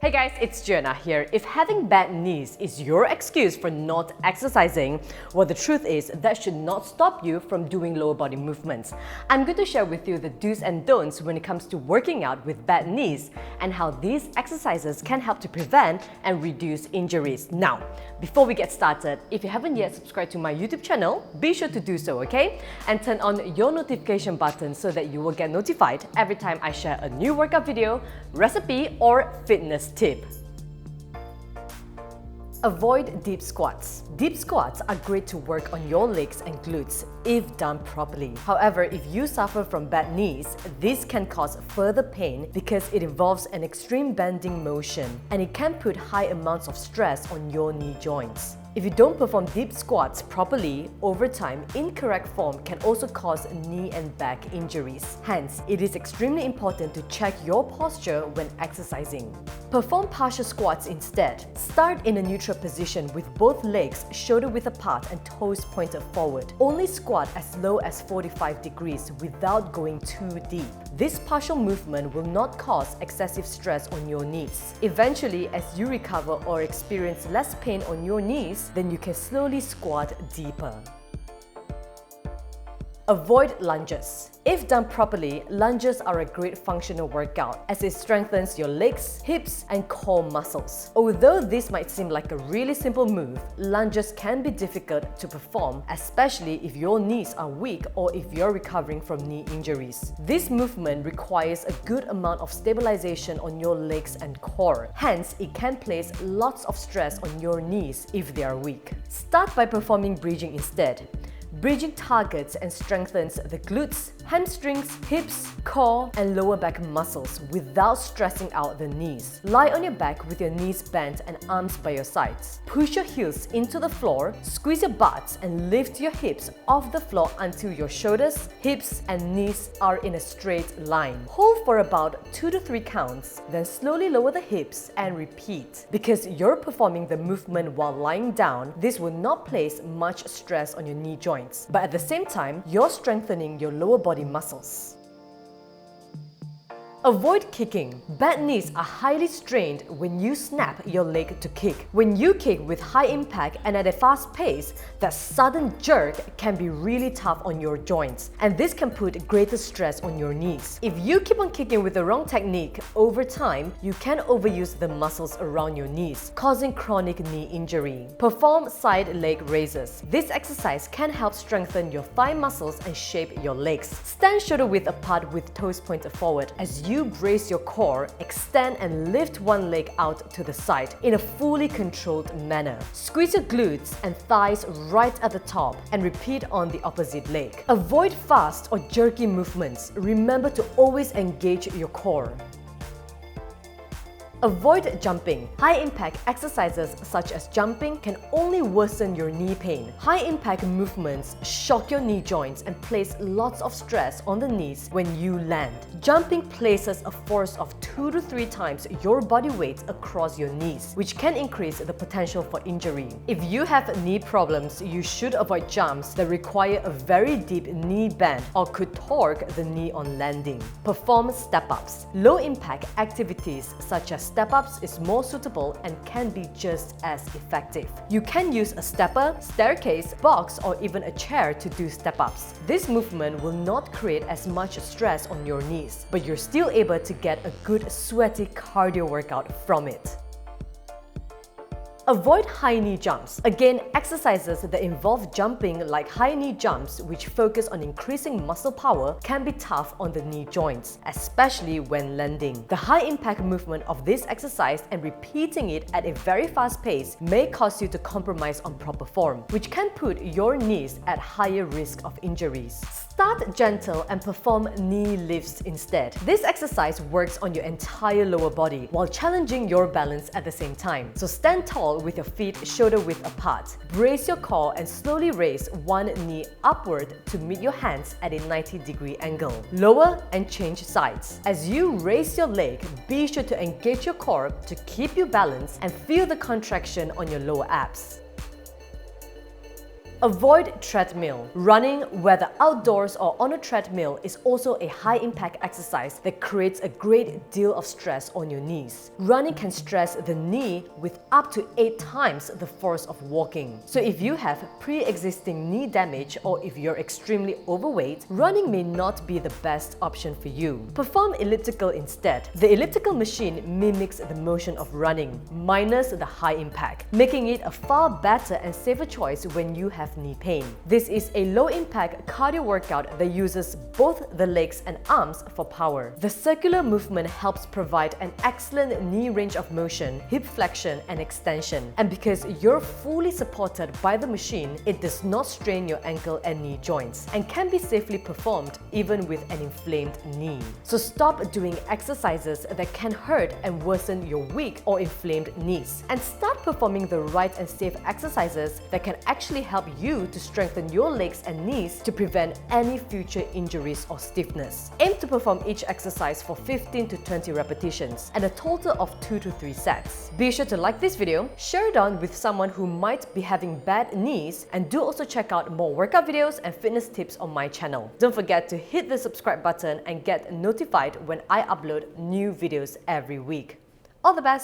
Hey guys, it's Joanna here. If having bad knees is your excuse for not exercising, well, the truth is that should not stop you from doing lower body movements. I'm going to share with you the do's and don'ts when it comes to working out with bad knees and how these exercises can help to prevent and reduce injuries. Now, before we get started, if you haven't yet subscribed to my YouTube channel, be sure to do so, okay? And turn on your notification button so that you will get notified every time I share a new workout video, recipe, or fitness tip. Avoid deep squats. Deep squats are great to work on your legs and glutes if done properly. However, if you suffer from bad knees, this can cause further pain because it involves an extreme bending motion and it can put high amounts of stress on your knee joints. If you don't perform deep squats properly, over time, incorrect form can also cause knee and back injuries. Hence, it is extremely important to check your posture when exercising. Perform partial squats instead. Start in a neutral position with both legs shoulder-width apart and toes pointed forward. Only squat as low as 45 degrees without going too deep. This partial movement will not cause excessive stress on your knees. Eventually, as you recover or experience less pain on your knees, then you can slowly squat deeper. Avoid lunges. If done properly, lunges are a great functional workout as it strengthens your legs, hips, and core muscles. Although this might seem like a really simple move, lunges can be difficult to perform, especially if your knees are weak or if you're recovering from knee injuries. This movement requires a good amount of stabilization on your legs and core. Hence, it can place lots of stress on your knees if they are weak. Start by performing bridging instead. Bridging targets and strengthens the glutes, hamstrings, hips, core, and lower back muscles without stressing out the knees. Lie on your back with your knees bent and arms by your sides. Push your heels into the floor, squeeze your butts, and lift your hips off the floor until your shoulders, hips, and knees are in a straight line. Hold for about 2 to 3 counts, then slowly lower the hips and repeat. Because you're performing the movement while lying down, this will not place much stress on your knee joints. But at the same time, you're strengthening your lower body muscles. Avoid kicking. Bad knees are highly strained when you snap your leg to kick. When you kick with high impact and at a fast pace, that sudden jerk can be really tough on your joints, and this can put greater stress on your knees. If you keep on kicking with the wrong technique, over time, you can overuse the muscles around your knees, causing chronic knee injury. Perform side leg raises. This exercise can help strengthen your thigh muscles and shape your legs. Stand shoulder width apart with toes pointed forward as you brace your core, extend and lift one leg out to the side in a fully controlled manner. Squeeze your glutes and thighs right at the top and repeat on the opposite leg. Avoid fast or jerky movements. Remember to always engage your core. Avoid jumping. High-impact exercises such as jumping can only worsen your knee pain. High-impact movements shock your knee joints and place lots of stress on the knees when you land. Jumping places a force of 2 to 3 times your body weight across your knees, which can increase the potential for injury. If you have knee problems, you should avoid jumps that require a very deep knee bend or could torque the knee on landing. Perform step-ups. Low-impact activities such as step-ups is more suitable and can be just as effective. You can use a stepper, staircase, box, or even a chair to do step-ups. This movement will not create as much stress on your knees, but you're still able to get a good sweaty cardio workout from it. Avoid high knee jumps. Again, exercises that involve jumping like high knee jumps, which focus on increasing muscle power, can be tough on the knee joints, especially when landing. The high impact movement of this exercise and repeating it at a very fast pace may cause you to compromise on proper form, which can put your knees at higher risk of injuries. Start gentle and perform knee lifts instead. This exercise works on your entire lower body while challenging your balance at the same time. So stand tall with your feet shoulder width apart. Brace your core and slowly raise one knee upward to meet your hands at a 90-degree angle. Lower and change sides. As you raise your leg, be sure to engage your core to keep you balanced and feel the contraction on your lower abs. Avoid treadmill. Running, whether outdoors or on a treadmill, is also a high-impact exercise that creates a great deal of stress on your knees. Running can stress the knee with up to 8 times the force of walking. So if you have pre-existing knee damage or if you're extremely overweight, running may not be the best option for you. Perform elliptical instead. The elliptical machine mimics the motion of running, minus the high impact, making it a far better and safer choice when you have knee pain. This is a low-impact cardio workout that uses both the legs and arms for power. The circular movement helps provide an excellent knee range of motion, hip flexion and extension. And because you're fully supported by the machine, it does not strain your ankle and knee joints and can be safely performed even with an inflamed knee. So stop doing exercises that can hurt and worsen your weak or inflamed knees and start performing the right and safe exercises that can actually help you to strengthen your legs and knees to prevent any future injuries or stiffness. Aim to perform each exercise for 15 to 20 repetitions and a total of 2 to 3 sets. Be sure to like this video, share it on with someone who might be having bad knees, and do also check out more workout videos and fitness tips on my channel. Don't forget to hit the subscribe button and get notified when I upload new videos every week. All the best!